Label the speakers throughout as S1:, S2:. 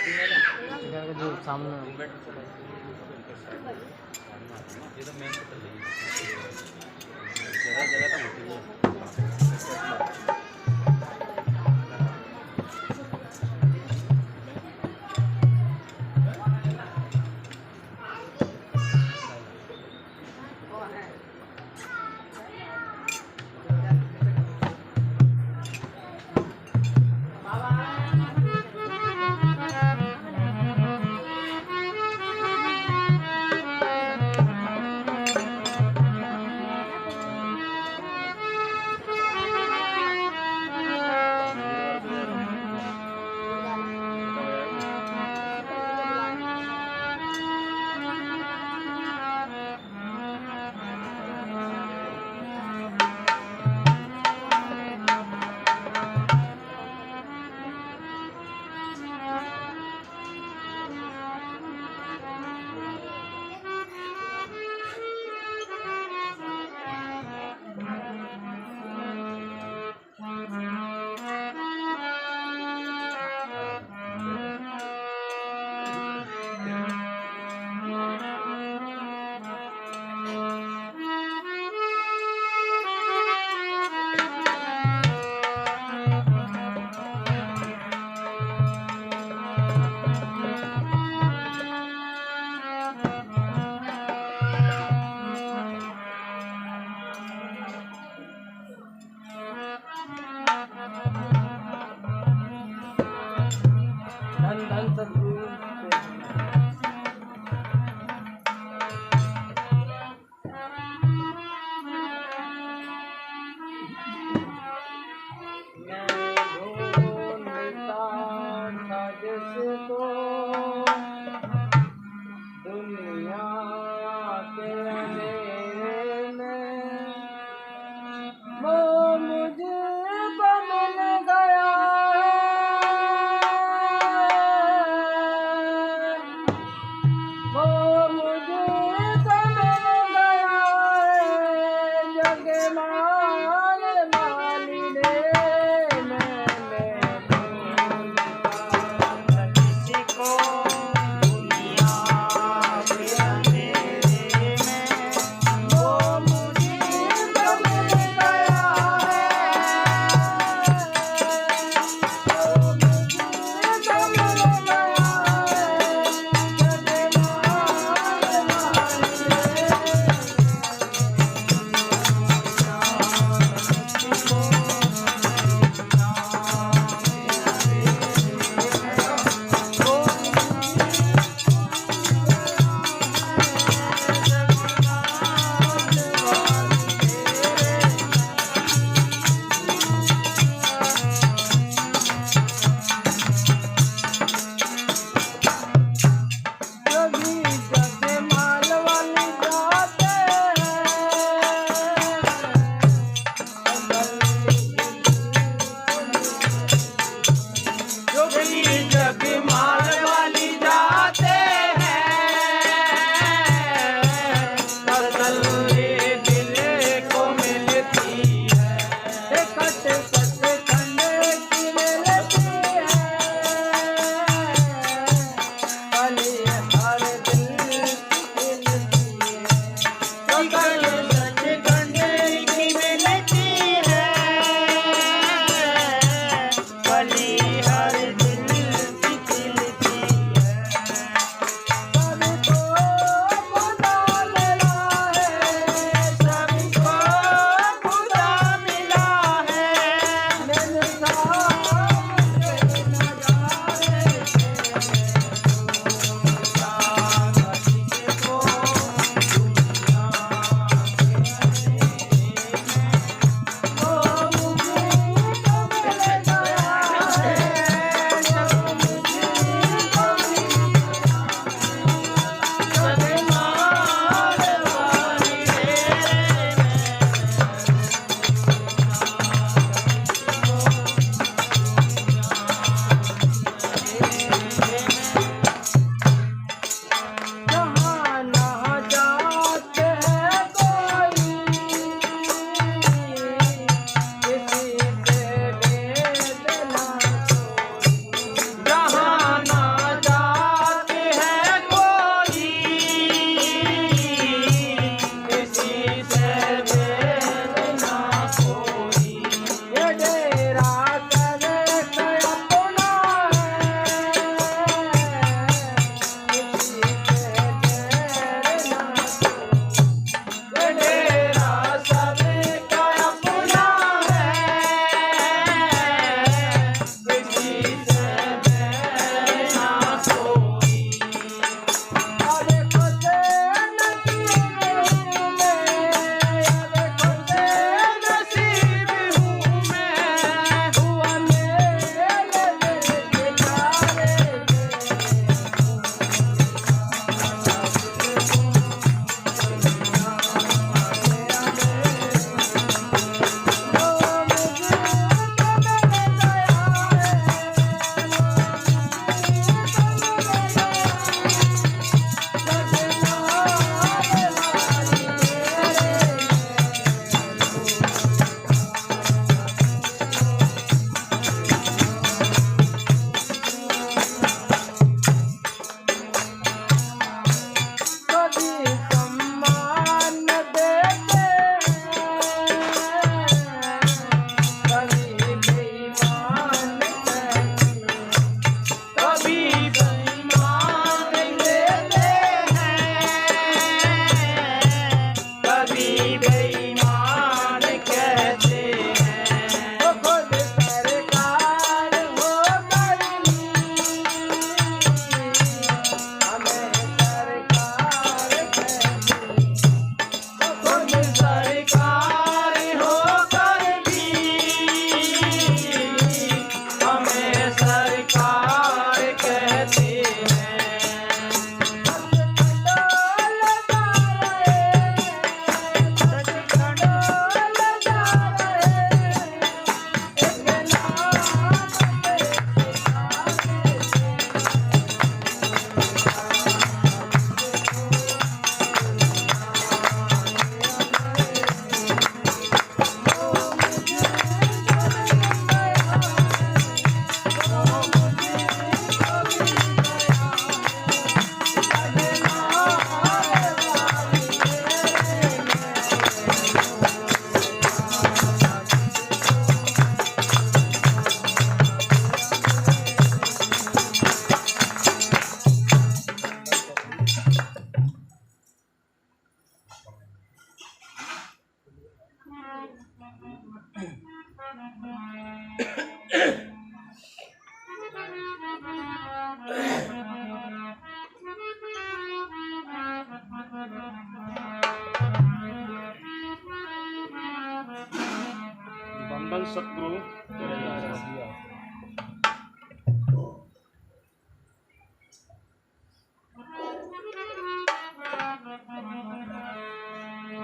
S1: जो सामने
S2: ये तो मेन तो चल रही है जगह तो होती है
S1: धन धन सद्गुरु जिसको दुनिया के अंधेरे में वो मुझे बदल गया है, वो मुझे बदल गया है, जग माल माली ने मैंने
S3: सतगुरु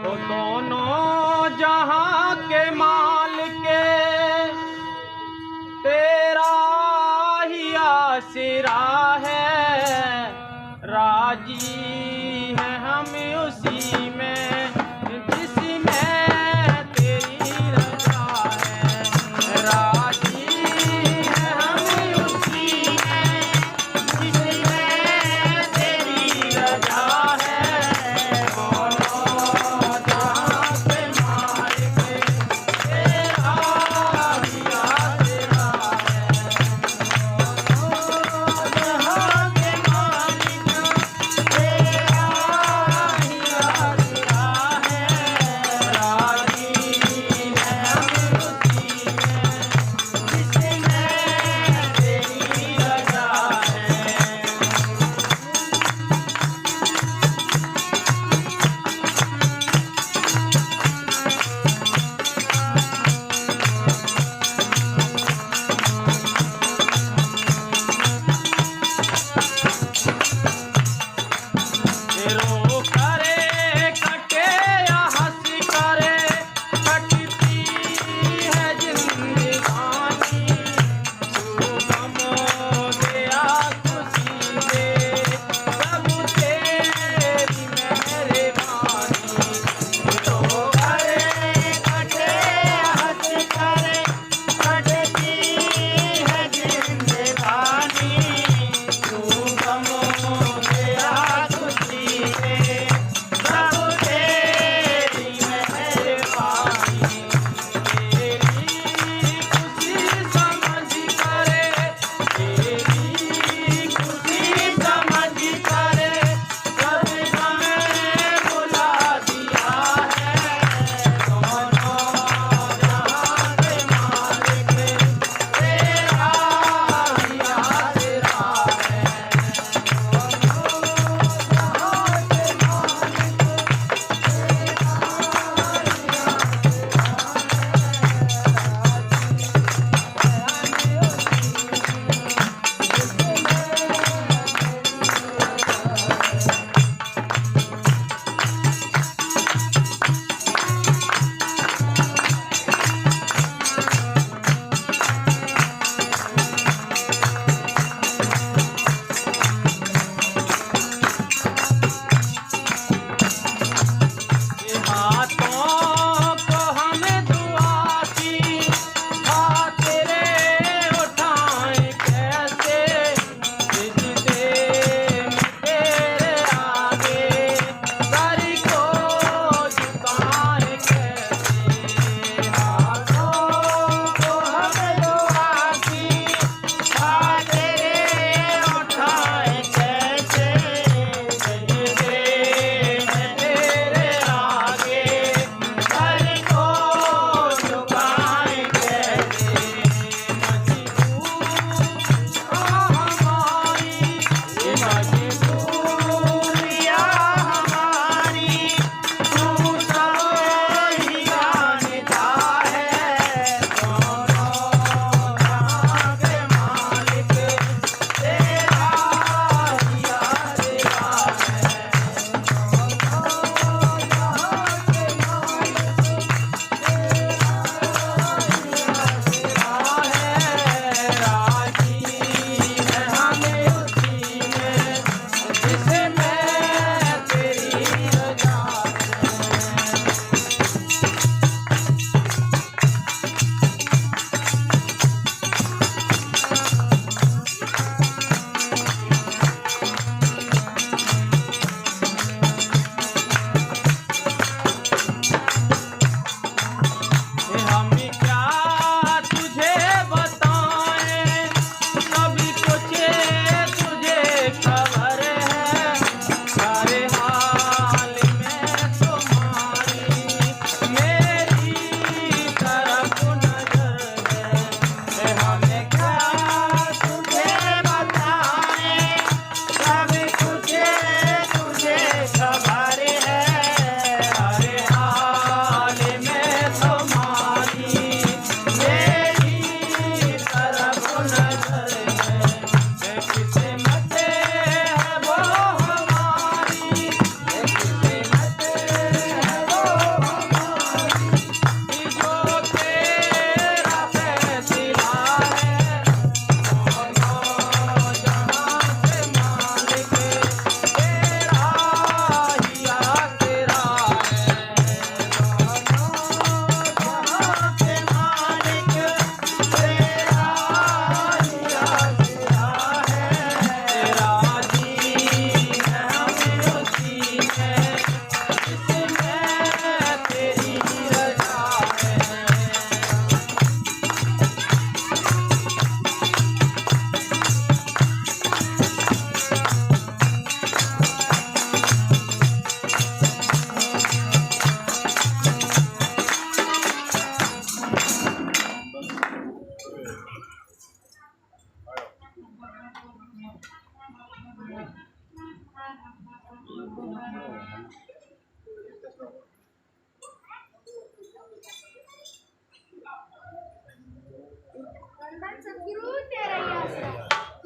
S1: तो दोनों जहां के मालिक तेरा ही आसरा है, राजी है हम उसी में जिसमें तेरी रजा है, राजी है हम उसी में जिसमें तेरी रजा है। दोनों जहां के मालिक तेरा ही आसरा है, दोनों जहां के मालिक तेरा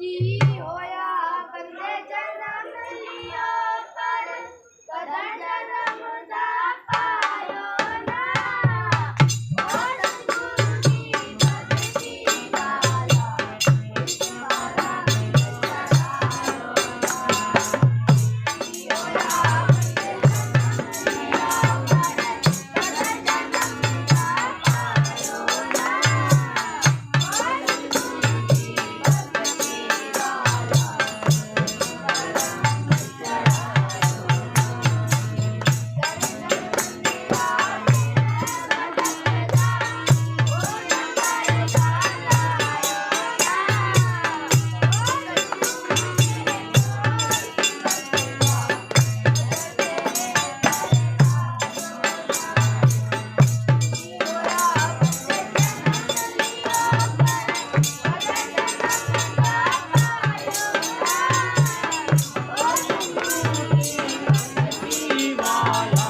S3: की होया बंदे जन्म लियो पर कदर जन्म दा पायो ना ओ सतगुरु की भक्ति वाला तुम्हारा चढ़ायो ना की होया बंदे जन्म लियो पर कदर जन्म दा पायो ना ओ सतगुरु की भक्ति वाला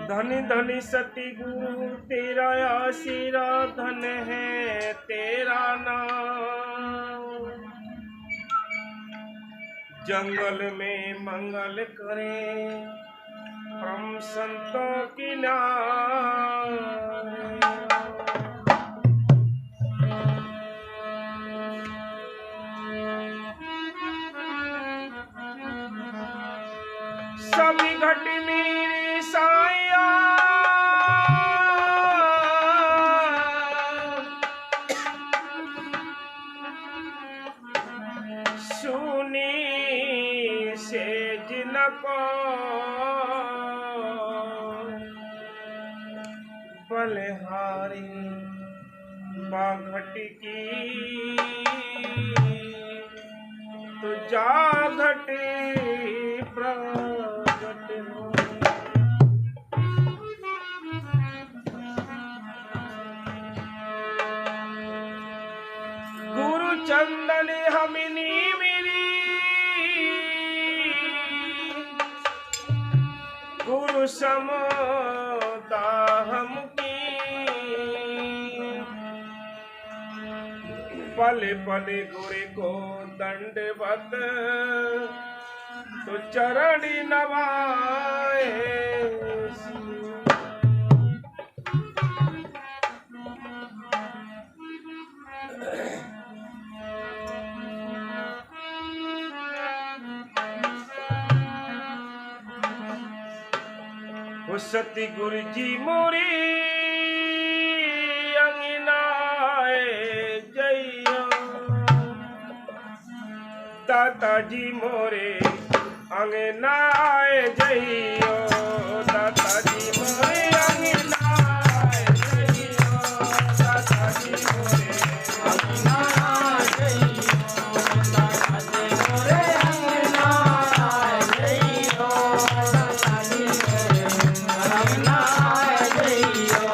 S1: धन धन सती गुरु तेरा आशीर्वाद है तेरा नाम। जंगल में मंगल करे हम संतों की नाम। सभी घट मेरी साया सुनी से जिनको बलिहारी बाघट की तो जा घट प्रगट हो। गुरु चंदन हमिनी मिली समता हमकी पल पल गुरु को दंडवत तो चरण नवाए सती गुरु जी मोरी अंगनाए जइयो दाता जी मोरे अंगनाए जइयो दाता जी मोरे अंगनाए जइयो दाता जी मोरे अंगनाए जइयो दाता जी मोरे अंगनाए जइयो दाता जी मोरे अंगनाए जइयो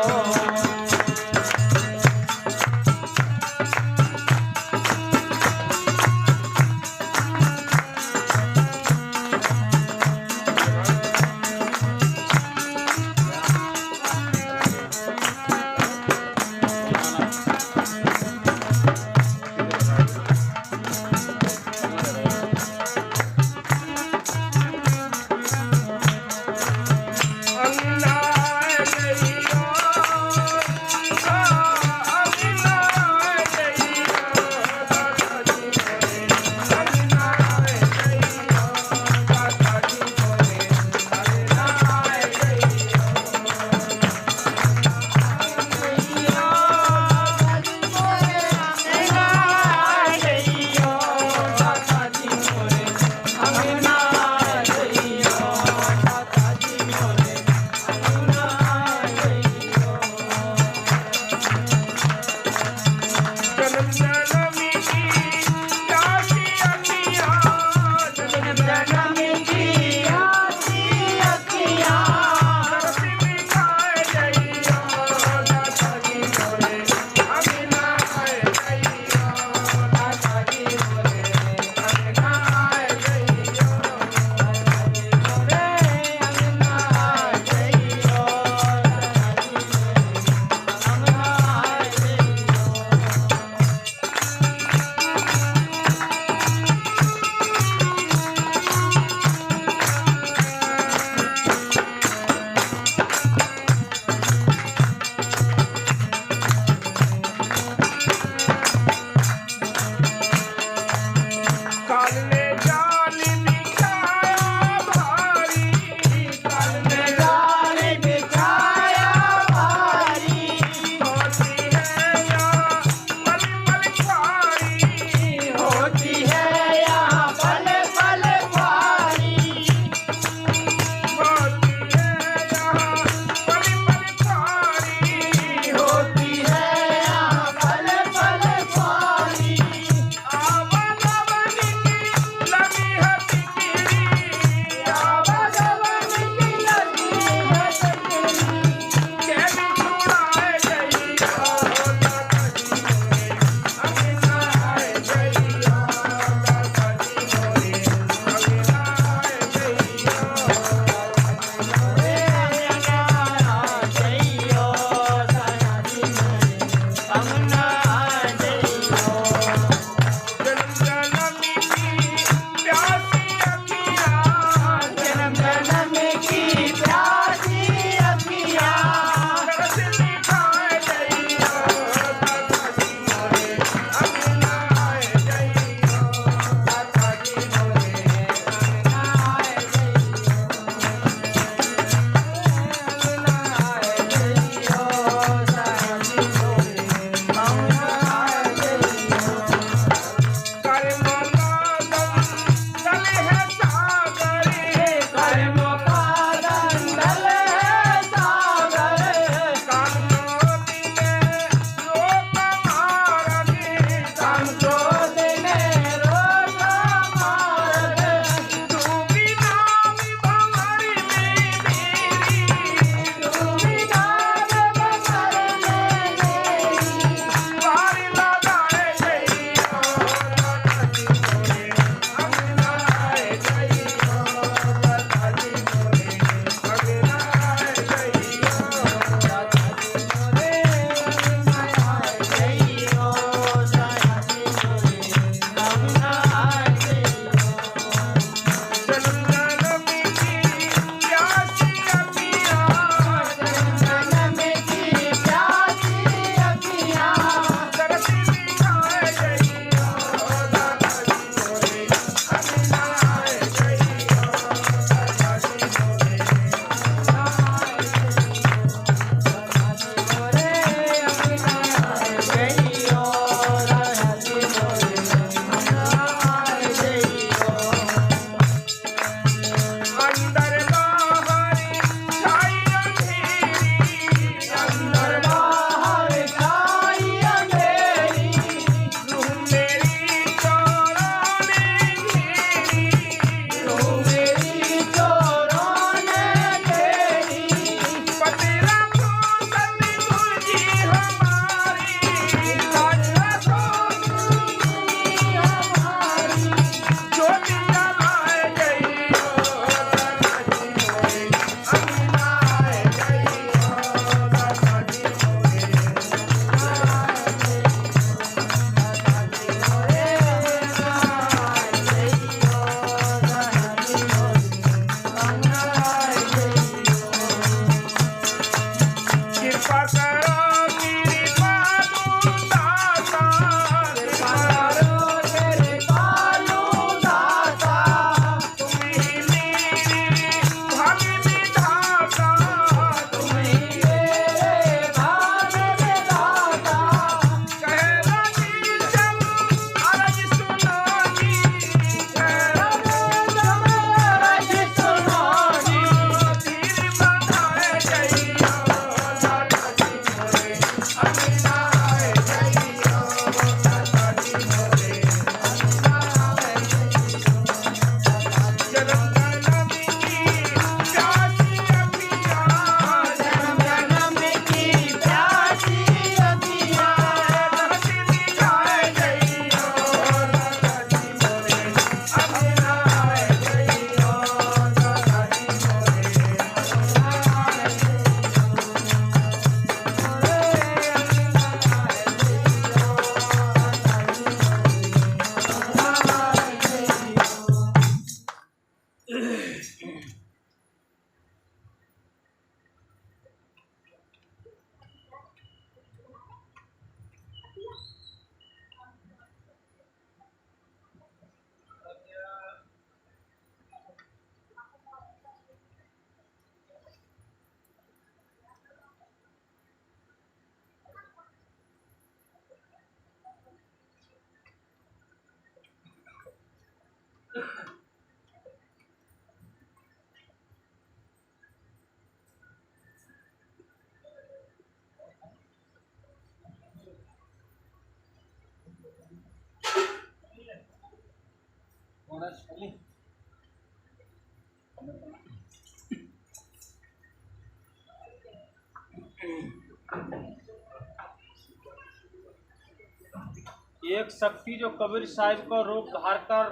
S2: एक शक्ति जो कबीर साहिब का रूप धार कर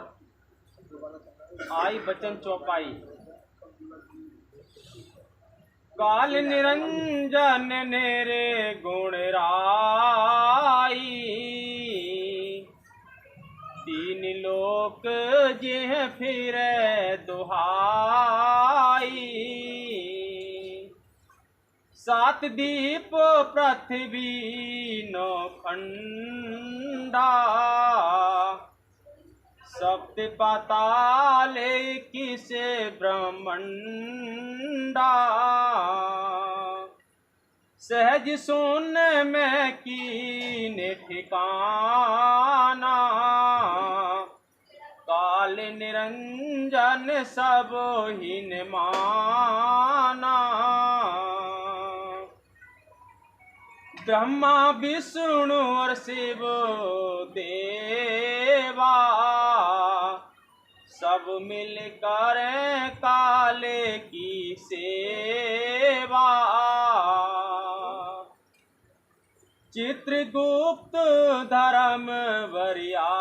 S2: आई बचन चौपाई। काल निरंजन नेरे गुण राई, तीन लोक जिह फिरे दुहाई। सात दीप पृथ्वी नौ खंडा, सप्त पाताल किसे ब्रह्मंडा। सहज शून्य में कीन ठिकाना, काल निरंजन सब हीन माना। ब्रह्मा विष्णु और शिव देवा, सब मिल कर काले की सेवा। चित्रगुप्त धर्म बरियारा,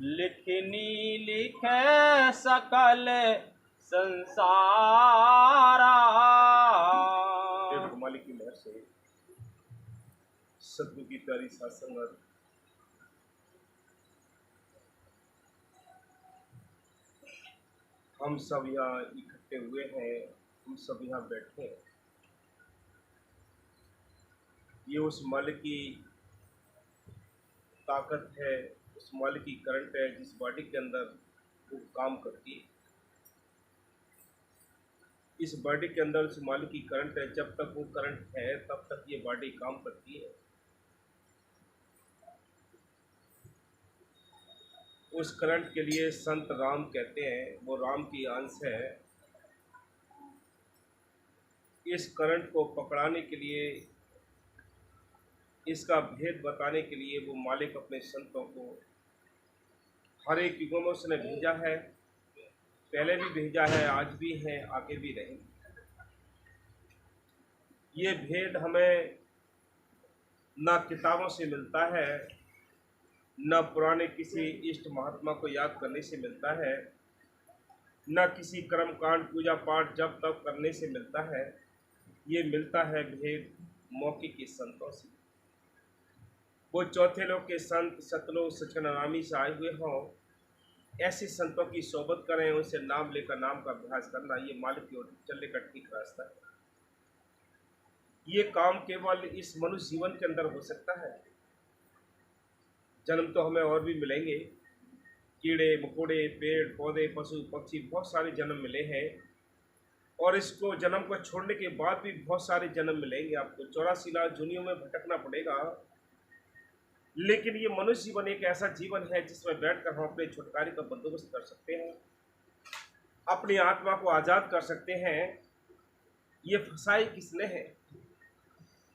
S2: लिखनी लिखे सकल संसारा।
S1: मालिक की लहर से सदगुरु की प्यारी सत्संगत हम सब यहाँ इकट्ठे हुए हैं, हम सब यहाँ बैठे हैं। ये उस मालिक की ताकत है, उस मालिक की करंट है जिस बॉडी के अंदर वो काम करती है। इस बॉडी के अंदर उस मालिक की करंट है। जब तक वो करंट है तब तक ये बॉडी काम करती है। उस करंट के लिए संत राम कहते हैं, वो राम की अंश है। इस करंट को पकड़ाने के लिए, इसका भेद बताने के लिए वो मालिक अपने संतों को हर एक युगों में उसने भेजा है। पहले भी भेजा है, आज भी है, आगे भी रहेंगे। ये भेद हमें ना किताबों से मिलता है, न पुराने किसी इष्ट महात्मा को याद करने से मिलता है, न किसी कर्मकांड पूजा पाठ जब तब करने से मिलता है। ये मिलता है भेद मौके के संतों से। वो चौथे लोग के संत सतलोक सचनामी से आए हुए हों, ऐसे संतों की सोबत करें, उनसे नाम लेकर नाम का अभ्यास करना, ये मालिक की ओर चलने का ठीक रास्ता है। ये काम केवल इस मनुष्य जीवन के अंदर हो सकता है। जन्म तो हमें और भी मिलेंगे, कीड़े मकोड़े पेड़ पौधे पशु पक्षी बहुत सारे जन्म मिले हैं, और इसको जन्म को छोड़ने के बाद भी बहुत सारे जन्म मिलेंगे। आपको 84 लाख दुनिया में भटकना पड़ेगा, लेकिन ये मनुष्य जीवन एक ऐसा जीवन है जिसमें बैठकर हम अपने छुटकारे का बंदोबस्त कर सकते हैं, अपनी आत्मा को आज़ाद कर सकते हैं। ये फसाई किसने है?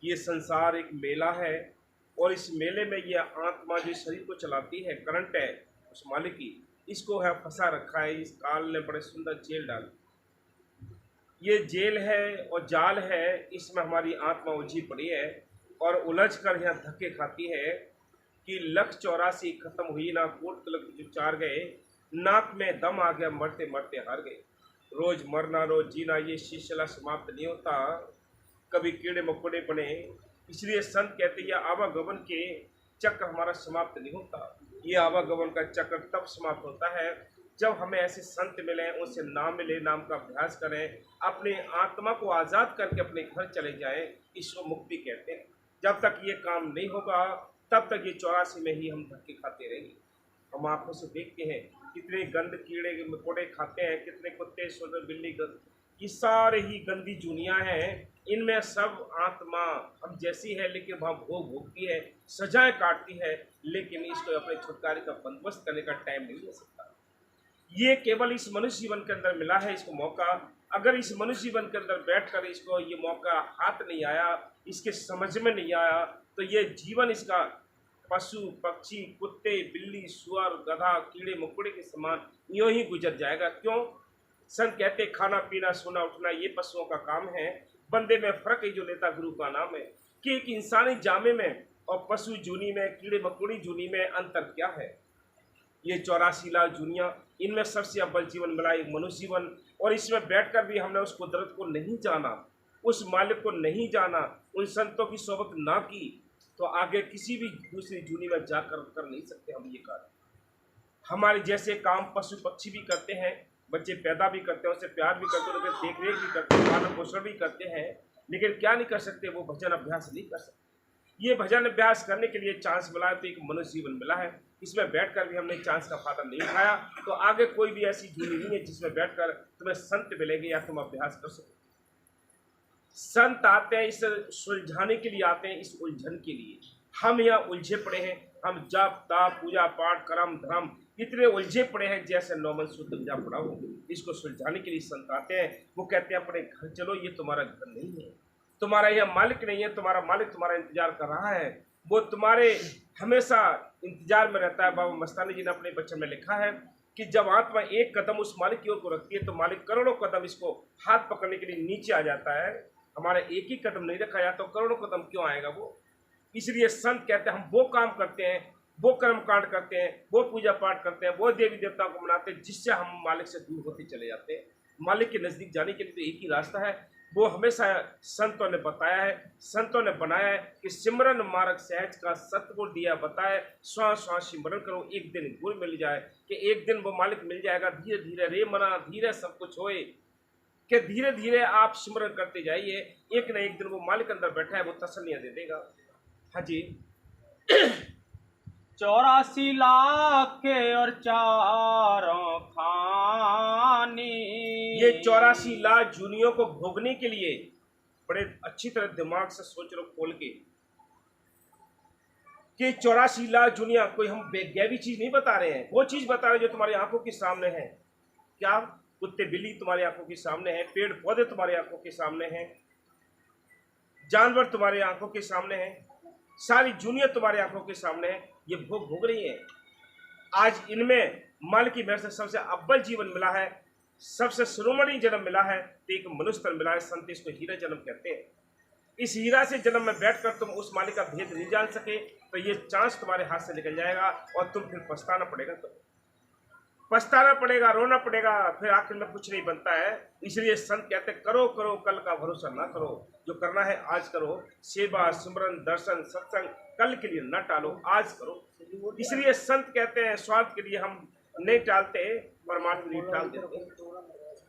S1: ये संसार एक मेला है, और इस मेले में ये आत्मा जो शरीर को चलाती है, करंट है उस मालिक की, इसको है फंसा रखा है। इस काल ने बड़े सुंदर जेल डाली। ये जेल है और जाल है, इसमें हमारी आत्मा उलझी पड़ी है और उलझ कर यहाँ धक्के खाती है कि 184 खत्म हुई ना, कोट तलक जो 4 गए, नाक में दम आ गया, मरते मरते हार गए। रोज मरना रोज जीना, ये सिलसिला समाप्त नहीं होता, कभी कीड़े मकोड़े बने। इसलिए संत कहते हैं आवागमन के चक्र हमारा समाप्त नहीं होता। ये आवागमन का चक्र तब समाप्त होता है जब हमें ऐसे संत मिले, उनसे नाम मिले, नाम का अभ्यास करें, अपने आत्मा को आज़ाद करके अपने घर चले जाएं। इसको मुक्ति कहते हैं। जब तक ये काम नहीं होगा तब तक ये 84 में ही हम धक्के खाते रहेंगे। हम आंखों से देखते हैं कितने गंद कीड़े मकोड़े खाते हैं, कितने कुत्ते सुअर बिल्ली ये सारे ही गंदी जुनिया हैं। इनमें सब आत्मा हम जैसी है, लेकिन वह भोग भोगती है, सजाएं काटती है, लेकिन इसको अपने छुटकारे का बंदोबस्त करने का टाइम नहीं ले सकता। ये केवल इस मनुष्य जीवन के अंदर मिला है इसको मौका। अगर इस मनुष्य जीवन के अंदर बैठकर इसको ये मौका हाथ नहीं आया, इसके समझ में नहीं आया, तो ये जीवन इसका पशु पक्षी कुत्ते बिल्ली सुअर गधा कीड़े मकोड़े के समान यूं ही गुजर जाएगा। क्यों? संत कहते खाना पीना सोना उठना ये पशुओं का काम है, बंदे में फर्क है जो लेता गुरु का नाम है। कि एक इंसानी जामे में और पशु जूनी में कीड़े मकोड़ी जूनी में अंतर क्या है? ये 84 लाख जूनियाँ, इनमें सबसे अव्वल जीवन मिला एक मनुष्य जीवन। और इसमें बैठकर भी हमने उस कुदरत को नहीं जाना, उस मालिक को नहीं जाना, उन संतों की सोबत ना की, तो आगे किसी भी दूसरी जूनी में जाकर कर नहीं सकते हम ये कार्य। हमारे जैसे काम पशु पक्षी भी करते हैं, बच्चे पैदा भी करते हैं, उससे प्यार भी करते हैं, उनके देख रेख भी करते हैं, पालन पोषण भी करते हैं, लेकिन क्या नहीं कर सकते? वो भजन अभ्यास नहीं कर सकते। ये भजन अभ्यास करने के लिए चांस मिला है, तो एक मनुष्य जीवन मिला है, इसमें बैठकर भी हमने चांस का फायदा नहीं उठाया, तो आगे कोई भी ऐसी जूनी नहीं है जिसमें बैठकर तुम्हें संत मिलेंगे या तुम अभ्यास कर सको। संत आते हैं इस सुलझाने के लिए, आते हैं इस उलझन के लिए। हम यहाँ उलझे पड़े हैं, हम जप तप पूजा पाठ कर्म धर्म इतने उलझे पड़े हैं जैसे नौमन सूत्र उलझा पड़ा हो। इसको सुलझाने के लिए संत आते हैं। वो कहते हैं अपने घर चलो, ये तुम्हारा घर नहीं है, तुम्हारा यह मालिक नहीं है, तुम्हारा मालिक तुम्हारा इंतजार कर रहा है, वो तुम्हारे हमेशा इंतजार में रहता है। बाबा मस्तानी जी ने अपने बचन में लिखा है कि जब आत्मा एक कदम उस मालिक की ओर को रखती है तो मालिक करोड़ों कदम इसको हाथ पकड़ने के लिए नीचे आ जाता है। हमारा एक ही कदम नहीं रखा जाता तो करोड़ों कदम क्यों आएगा वो? इसलिए संत कहते हैं हम वो काम करते हैं, वो कर्म कांड करते हैं, वो पूजा पाठ करते हैं, वो देवी देवताओं को मनाते हैं, जिससे हम मालिक से दूर होते चले जाते हैं। मालिक के नज़दीक जाने के लिए तो एक ही रास्ता है, वो हमेशा संतों ने बताया है, संतों ने बनाया है कि सिमरन मार्ग सहज का सतगुण दिया बताए, श्वास श्वास सिमरन करो एक दिन गुर मिल जाए, कि एक दिन वो मालिक मिल जाएगा। धीरे धीरे रे मना धीरे सब कुछ होए, कि धीरे धीरे आप सिमरन करते जाइए, एक न एक दिन वो मालिक अंदर बैठा है, वो तसल्लियाँ दे देगा। हाँ जी।
S2: 84 लाख के और चारों खानी।
S1: ये 84 लाख जूनियों को भोगने के लिए बड़े अच्छी तरह दिमाग से सोच लो खोल के, कि 84 लाख जूनिया कोई हम बेगैवी चीज नहीं बता रहे हैं, वो चीज बता रहे हैं जो तुम्हारी आंखों के सामने है। क्या? कुत्ते बिल्ली तुम्हारी आंखों के सामने है, पेड़ पौधे तुम्हारी आंखों के सामने हैं, जानवर तुम्हारी आंखों के सामने हैं, सारी दुनिया तुम्हारी आंखों के सामने है। ये भोग रही है। आज इनमें माल की महर से सबसे अव्वल जीवन मिला है, सबसे शिरोमणि जन्म मिला है, तो एक मनुष्य तन मिला है। संत इसको हीरा जन्म कहते हैं। इस हीरा से जन्म में बैठकर तुम उस मालिक का भेद नहीं जान सके तो ये चांस तुम्हारे हाथ से निकल जाएगा और तुम फिर पछताना पड़ेगा, पछताना पड़ेगा, रोना पड़ेगा, फिर आखिर में कुछ नहीं बनता है। इसलिए संत कहते करो करो कल का भरोसा ना करो, जो करना है आज करो। सेवा सिमरन दर्शन सत्संग कल के लिए न टालो, आज करो। इसलिए संत कहते हैं स्वार्थ के लिए हम नहीं टालते, परमात्मा नहीं टाल देते।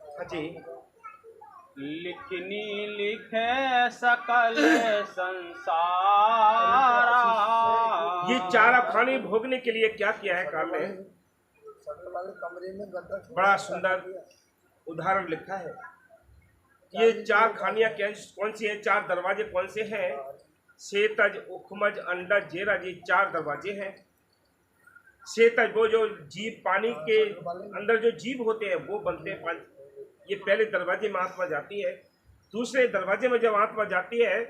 S1: हाँ जी।
S2: लिखनी लिखे सकल संसार।
S1: ये चारा खानी भोगने के लिए क्या किया है काल ने? बड़ा सुंदर उदाहरण लिखा है। ये चार खानियां कौन सी हैं? चार दरवाजे कौन से हैं? सेतज उखमज अंडज जेरज, ये चार दरवाजे हैं। सेतज वो जो जीव पानी के अंदर जो जीव होते हैं वो बनते हैं पांच। ये पहले दरवाजे में आत्मा जाती है। दूसरे दरवाजे में जब आत्मा जाती है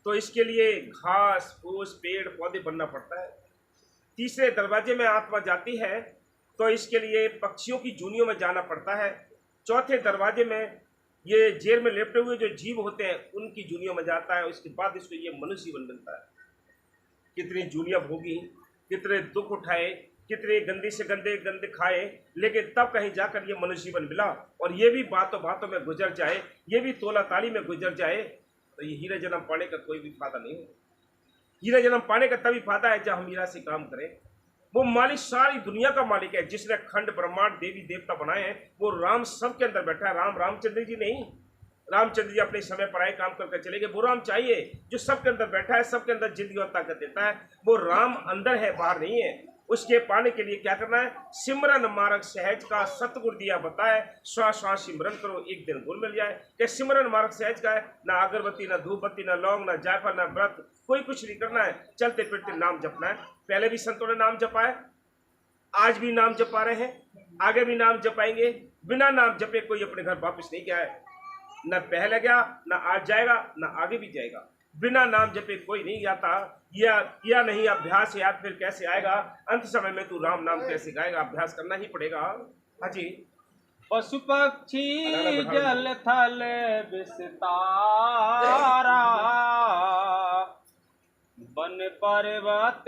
S1: तो इसके लिए घास फूस पेड़ पौधे बनना पड़ता है। तीसरे दरवाजे में आत्मा जाती है तो इसके लिए पक्षियों की जूनियों में जाना पड़ता है। चौथे दरवाजे में ये जेल में लेटे हुए जो जीव होते हैं उनकी जूनियों में जाता है। उसके बाद इसको ये मनुष्य जीवन मिलता है। कितनी जूनियाँ भोगी, कितने दुख उठाए, कितने गंदे से गंदे खाए, लेकिन तब कहीं जाकर ये मनुष्य जीवन मिला। और ये भी बातों बातों में गुजर जाए, ये भी तोला ताली में गुजर जाए, तो ये हीरा जन्म पाने का कोई भी फायदा नहीं है। हीरा जन्म पाने का तभी फायदा है जब हम हीरा से काम करें। वो मालिक सारी दुनिया का मालिक है, जिसने खंड ब्रह्मांड देवी देवता बनाए हैं, वो राम सबके अंदर बैठा है। राम रामचंद्र जी नहीं, रामचंद्र जी अपने समय पर आए, काम करके चले गए। वो राम चाहिए जो सबके अंदर बैठा है, सबके अंदर जिंदगी और ताकत देता है। वो राम अंदर है, बाहर नहीं है। उसके पाने के लिए क्या करना है? सिमरन मार्ग सहज का सतगुरु दिया बताए, श्वास श्वास सिमरन करो, एक दिन गुण मिल जाए। कि सिमरन मार्ग सहज का है, ना अगरबत्ती, ना धूपबत्ती, ना लौंग, ना जायफल, ना व्रत, कोई कुछ नहीं करना है। चलते फिरते नाम जपना है। पहले भी संतों ने नाम जपा है, आज भी नाम जपा रहे हैं, आगे भी नाम जपाएंगे। बिना नाम जपे कोई अपने घर वापस नहीं गया है, न पहले गया, न आज जाएगा, न आगे भी जाएगा। बिना नाम जपे कोई नहीं जाता। या नहीं अभ्यास याद फिर कैसे आएगा? अंत समय में तू राम नाम कैसे गाएगा? अभ्यास करना ही पड़ेगा। हाँ जी।
S2: पशु पक्षी जल थल विस्तारा, वन पर्वत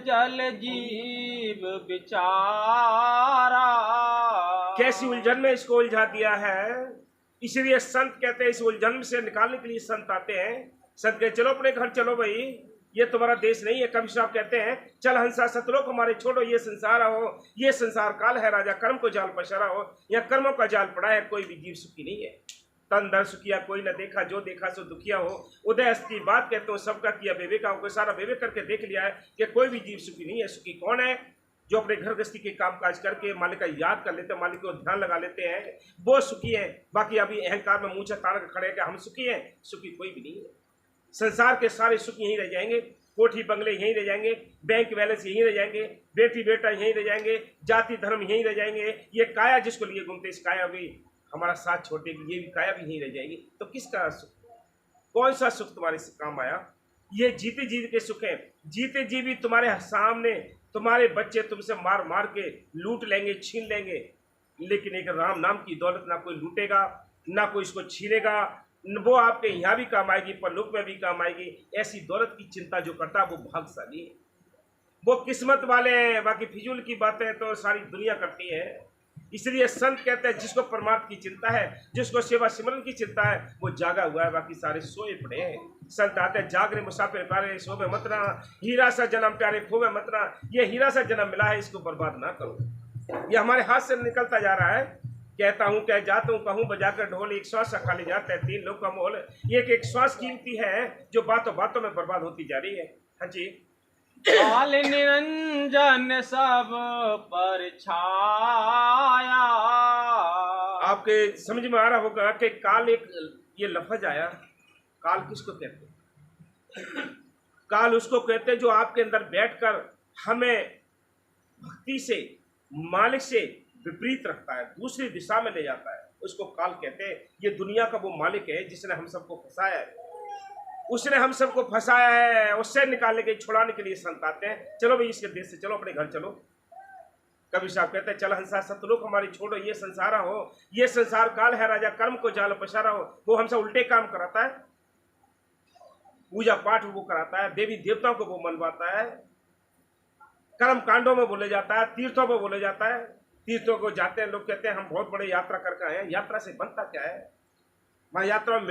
S2: जल जीव बिचारा।
S1: कैसी उलझन में इसको उलझा दिया है। इसलिए संत कहते हैं, इस उलझन से निकालने के लिए संत आते हैं। संत कहते चलो अपने घर चलो भाई, ये तुम्हारा देश नहीं है। कवि साहब कहते हैं चल हंसा सतलोक हमारे छोड़ो, ये संसार हो, ये संसार काल है, राजा कर्म को जाल पसारा हो। या कर्मों का जाल पड़ा है, कोई भी जीव सुखी नहीं है। तन धन सुखिया कोई न देखा, जो देखा सो दुखिया हो। उदय अस्त की बात कहते हो, सबका किया विवेक हो। सारा विवेक करके देख लिया है कि कोई भी जीव सुखी नहीं है। सुखी कौन है? जो अपने घर गृहस्थी के काम काज करके मालिक का याद कर लेते हैं, मालिक को ध्यान लगा लेते हैं, वो सुखी है। बाकी अभी अहंकार में मुंह तान कर खड़े हैं कि हम सुखी हैं, सुखी कोई भी नहीं है। संसार के सारे सुख यहीं रह जाएंगे, कोठी बंगले यहीं रह जाएंगे, बैंक बैलेंस यहीं रह जाएंगे, बेटी बेटा यहीं रह जाएंगे, जाति धर्म यहीं रह जाएंगे। ये काया जिसको लिए घूमते, इस काया भी हमारा साथ छोड़ेगी, ये भी काया भी यहीं रह जाएगी। तो किसका सुख, कौन सा सुख तुम्हारे से काम आया? ये जीते जी के सुख है। जीते जी भी तुम्हारे सामने तुम्हारे बच्चे तुमसे मार मार के लूट लेंगे, छीन लेंगे, लेकिन एक राम नाम की दौलत ना कोई लूटेगा, ना कोई इसको छीनेगा। वो आपके यहाँ भी काम आएगी, परलोक में भी काम आएगी। ऐसी दौलत की चिंता जो करता है वो भाग्यशाली है, वो किस्मत वाले हैं। बाकी फिजूल की बातें तो सारी दुनिया करती है। इसलिए संत कहते हैं जिसको परमार्थ की चिंता है, जिसको सेवा सिमरन की चिंता है, वो जागा हुआ है, बाकी सारे सोए पड़े हैं। संत आते हैं जागरे मुसाफिर प्यारे, सोवे मत ना, हीरा सा जन्म प्यारे खोवे मत ना। ये हीरा सा जन्म मिला है, इसको बर्बाद ना करो। ये हमारे हाथ से निकलता जा रहा है। कहता हूँ कह जाता हूँ, कहूँ बजाकर ढोल, एक श्वास खा ले जाता है 3 लोग का मोल। एक एक श्वास कीमती है जो बातों बातों में बर्बाद होती जा रही है। हाँ जी।
S2: काल निरंजन सब पर छाया।
S1: आपके समझ में आ रहा होगा कि काल एक ये लफ्ज आया। काल किसको कहते हैं? काल उसको कहते हैं जो आपके अंदर बैठकर हमें भक्ति से, मालिक से विपरीत रखता है, दूसरी दिशा में ले जाता है, उसको काल कहते हैं। ये दुनिया का वो मालिक है जिसने हम सबको फंसाया है, उसने हम सबको फंसाया है। उससे निकालने के, छुड़ाने के लिए संत आते हैं। चलो भाई इसके देश से चलो, अपने घर चलो। कबीर साहब कहते हैं चल हंसा सतलोक हमारी छोड़ो, ये संसारा हो, ये संसार काल है, राजा कर्म को जाल पसारा हो। वो हमसे उल्टे काम कराता है, पूजा पाठ वो कराता है, देवी देवताओं को वो मनवाता है, कर्म कांडों में बोले जाता है, तीर्थों में बोले जाता है। तीर्थों को जाते हैं लोग, कहते हैं हम बहुत बड़े यात्रा करके आए हैं। यात्रा से बनता क्या है? वहाँ यात्रा में